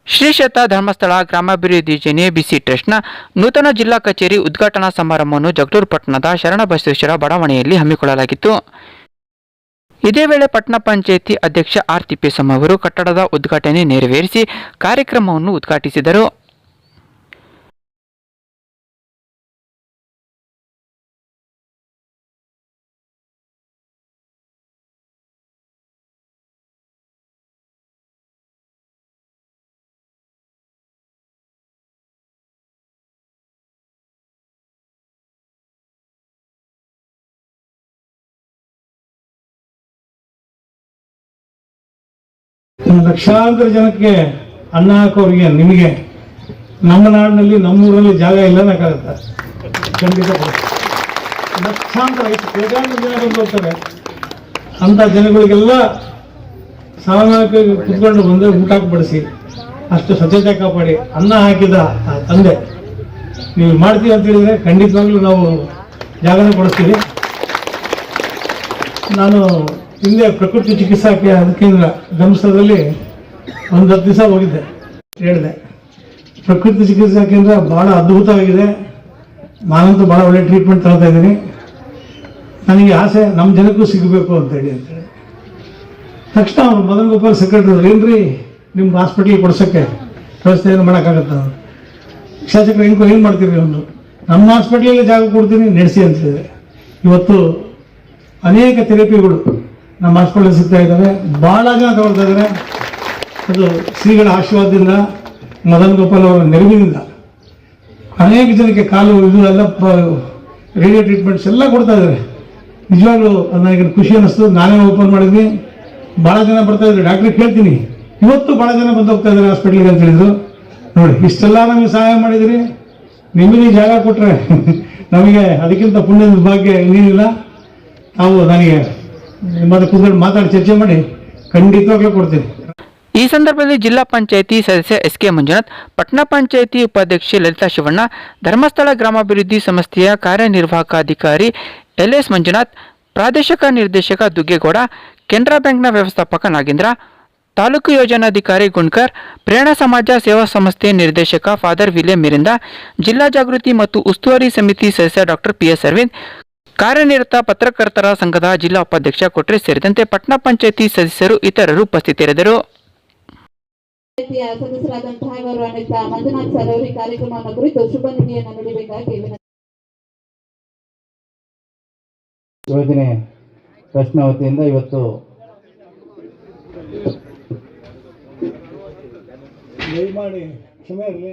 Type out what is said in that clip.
ಶ್ರೀ ಕ್ಷೇತ್ರ ಧರ್ಮಸ್ಥಳ ಗ್ರಾಮಾಭಿವೃದ್ಧಿ ಯೋಜನೆ ಬಿಸಿ ಟ್ರಸ್ಟ್ನ ನೂತನ ಜಿಲ್ಲಾ ಕಚೇರಿ ಉದ್ಘಾಟನಾ ಸಮಾರಂಭವನ್ನು ಜಗದೂರು ಪಟ್ಟಣದ ಶರಣಬಸವೇಶ್ವರ ಬಡಾವಣೆಯಲ್ಲಿ ಹಮ್ಮಿಕೊಳ್ಳಲಾಗಿತ್ತು. ಇದೇ ವೇಳೆ ಪಟ್ಟಣ ಪಂಚಾಯಿತಿ ಅಧ್ಯಕ್ಷ ಆರ್ ತಿಪ್ಪೇಸ್ವಾಮಿ ಅವರು ಕಟ್ಟಡದ ಉದ್ಘಾಟನೆ ನೆರವೇರಿಸಿ ಕಾರ್ಯಕ್ರಮವನ್ನು ಉದ್ಘಾಟಿಸಿದರು. ಲಕ್ಷಾಂತರ ಜನಕ್ಕೆ ಅನ್ನ ಹಾಕೋರಿಗೆ ನಿಮಗೆ ನಮ್ಮ ನಾಡಿನಲ್ಲಿ ನಮ್ಮೂರಲ್ಲಿ ಜಾಗ ಇಲ್ಲ ಅನ್ನಕ್ಕಾಗತ್ತ. ಖಂಡಿತ ಲಕ್ಷಾಂತರ ಕೋಟ್ಯಾಂತರ ಜನ ಬಂದು ಹೋಗ್ತಾರೆ. ಅಂಥ ಜನಗಳಿಗೆಲ್ಲ ಸಾಮಾನ್ಯವಾಗಿ ಕುತ್ಕೊಂಡು ಬಂದು ಊಟ ಬಡಿಸಿ ಅಷ್ಟು ಸ್ವಚ್ಛತೆ ಕಾಪಾಡಿ ಅನ್ನ ಹಾಕಿದ ಆ ತಂದೆ ನೀವು ಮಾಡ್ತೀವಿ ಅಂತ ಹೇಳಿದ್ರೆ ಖಂಡಿತವಾಗ್ಲೂ ನಾವು ಜಾಗನ ಕೊಡಿಸ್ತೀವಿ. ನಾನು ಹಿಂದೆ ಪ್ರಕೃತಿ ಚಿಕಿತ್ಸಾ ಕೇಂದ್ರ ಧರ್ಮಸ್ಥಳದಲ್ಲಿ ಒಂದು 10 ದಿವಸ ಹೋಗಿದ್ದೆ. ಹೇಳಿದೆ ಪ್ರಕೃತಿ ಚಿಕಿತ್ಸಾ ಕೇಂದ್ರ ಭಾಳ ಅದ್ಭುತವಾಗಿದೆ, ನಾನಂತೂ ಭಾಳ ಒಳ್ಳೆ ಟ್ರೀಟ್ಮೆಂಟ್ ತಗೊಳ್ತಾ ಇದ್ದೀನಿ, ನನಗೆ ಆಸೆ ನಮ್ಮ ಜನಕ್ಕೂ ಸಿಗಬೇಕು ಅಂತೇಳಿ ತಕ್ಷಣ ಅವರು ಮದನ್ ಗೋಪಾಲ್ ಸೆಕ್ರೆಟರಿ ಏನ್ರಿ ನಿಮ್ಮ ಹಾಸ್ಪಿಟ್ಲಿಗೆ ಕೊಡ್ಸೋಕ್ಕೆ ವ್ಯವಸ್ಥೆ ಏನು ಮಾಡೋಕ್ಕಾಗತ್ತ, ಶಾಸಕರು ಏನು ಮಾಡ್ತೀರಿ ಒಂದು ನಮ್ಮ ಹಾಸ್ಪಿಟ್ಲಿಗೆ ಜಾಗ ಕೊಡ್ತೀನಿ ನಡೆಸಿ ಅಂತ ಹೇಳಿದೆ. ಇವತ್ತು ಅನೇಕ ಥೆರಪಿಗಳು ನಮ್ಮ ಹಾಸ್ಪಿಟಲ್ ಸಿಗ್ತಾ ಇದ್ದಾವೆ, ಭಾಳ ಜನ ತಗೊಳ್ತಾ ಇದ್ದಾರೆ. ಅದು ಶ್ರೀಗಳ ಆಶೀರ್ವಾದದಿಂದ ಮದನ್ ಗೋಪಾಲ್ ಅವರ ನೆರವಿನಿಂದ ಅನೇಕ ಜನಕ್ಕೆ ಕಾಲು ಇದು ಎಲ್ಲ ರೇಡಿಯೋ ಟ್ರೀಟ್ಮೆಂಟ್ಸ್ ಎಲ್ಲ ಕೊಡ್ತಾ ಇದ್ದಾರೆ. ನಿಜವಾಗ್ಲೂ ನನಗೆ ಖುಷಿ ಅನ್ನಿಸ್ತು. ನಾನೇ ಓಪನ್ ಮಾಡಿದ್ವಿ, ಭಾಳ ಜನ ಬರ್ತಾ ಇದ್ದಾರೆ. ಡಾಕ್ಟ್ರಿಗೆ ಕೇಳ್ತೀನಿ, ಇವತ್ತು ಭಾಳ ಜನ ಬಂದು ಹೋಗ್ತಾ ಇದ್ದಾರೆ ಹಾಸ್ಪಿಟ್ಲಿಗೆ ಅಂತ ಹೇಳಿದ್ರು. ನೋಡಿ ಇಷ್ಟೆಲ್ಲ ನಮಗೆ ಸಹಾಯ ಮಾಡಿದಿರಿ, ನಿಮಗೆ ಜಾಗ ಕೊಟ್ಟರೆ ನಮಗೆ ಅದಕ್ಕಿಂತ ಪುಣ್ಯದ ಭಾಗ್ಯ ಇನ್ನೇನಿಲ್ಲ. ನಾವು ನನಗೆ ಮತ್ತೆ ಕೂತ್ಕೊಂಡು ಮಾತಾಡಿ ಚರ್ಚೆ ಮಾಡಿ ಖಂಡಿತವಾಗ್ಲೂ ಕೊಡ್ತೀನಿ. ಈ ಸಂದರ್ಭದಲ್ಲಿ ಜಿಲ್ಲಾ ಪಂಚಾಯಿತಿ ಸದಸ್ಯ ಎಸ್.ಕೆ. ಮಂಜುನಾಥ್, ಪಟ್ಟಣ ಪಂಚಾಯಿತಿ ಉಪಾಧ್ಯಕ್ಷೆ ಲಲಿತಾ ಶಿವಣ್ಣ, ಧರ್ಮಸ್ಥಳ ಗ್ರಾಮಾಭಿವೃದ್ಧಿ ಸಂಸ್ಥೆಯ ಕಾರ್ಯನಿರ್ವಾಹಕ ಅಧಿಕಾರಿ ಎಲ್.ಎಸ್. ಮಂಜುನಾಥ್, ಪ್ರಾದೇಶಿಕ ನಿರ್ದೇಶಕ ದುಗ್ಗೇಗೌಡ, ಕೆನರಾ ಬ್ಯಾಂಕ್ನ ವ್ಯವಸ್ಥಾಪಕ ನಾಗೇಂದ್ರ, ತಾಲೂಕು ಯೋಜನಾಧಿಕಾರಿ ಗುಣ್ಕರ್, ಪ್ರೇರಣಾ ಸಮಾಜ ಸೇವಾ ಸಂಸ್ಥೆ ನಿರ್ದೇಶಕ ಫಾದರ್ ವಿಲಿಯಂ ಮಿರಿಂದ, ಜಿಲ್ಲಾ ಜಾಗೃತಿ ಮತ್ತು ಉಸ್ತುವಾರಿ ಸಮಿತಿ ಸದಸ್ಯ ಡಾಕ್ಟರ್ ಪಿ.ಎಸ್. ಅರವಿಂದ್, ಕಾರ್ಯನಿರತ ಪತ್ರಕರ್ತರ ಸಂಘದ ಜಿಲ್ಲಾ ಉಪಾಧ್ಯಕ್ಷ ಕೊಟ್ರೆ ಸೇರಿದಂತೆ ಪಟ್ಟಣ ಪಂಚಾಯಿತಿ ಸದಸ್ಯರು ಇತರರು ಉಪಸ್ಥಿತರಿದ್ದರು. ಸದಸ್ಯರಾದಂತಹ ಗೌರವಾನ್ವಿತ ಮಂಜುನಾಥ್ ಸರ್ ಅವರು ಈ ಕಾರ್ಯಕ್ರಮವನ್ನು ಕುರಿತು ಶುಭ ನುಡಿಯನ್ನು ನುಡಿಬೇಕಾಗಿ ಯೋಜನೆ ಟ್ರಸ್ಟ್ನ ವತಿಯಿಂದ ಇವತ್ತು ದಯಮಾಡಿ ಕ್ಷಮೆ ಇರಲಿ.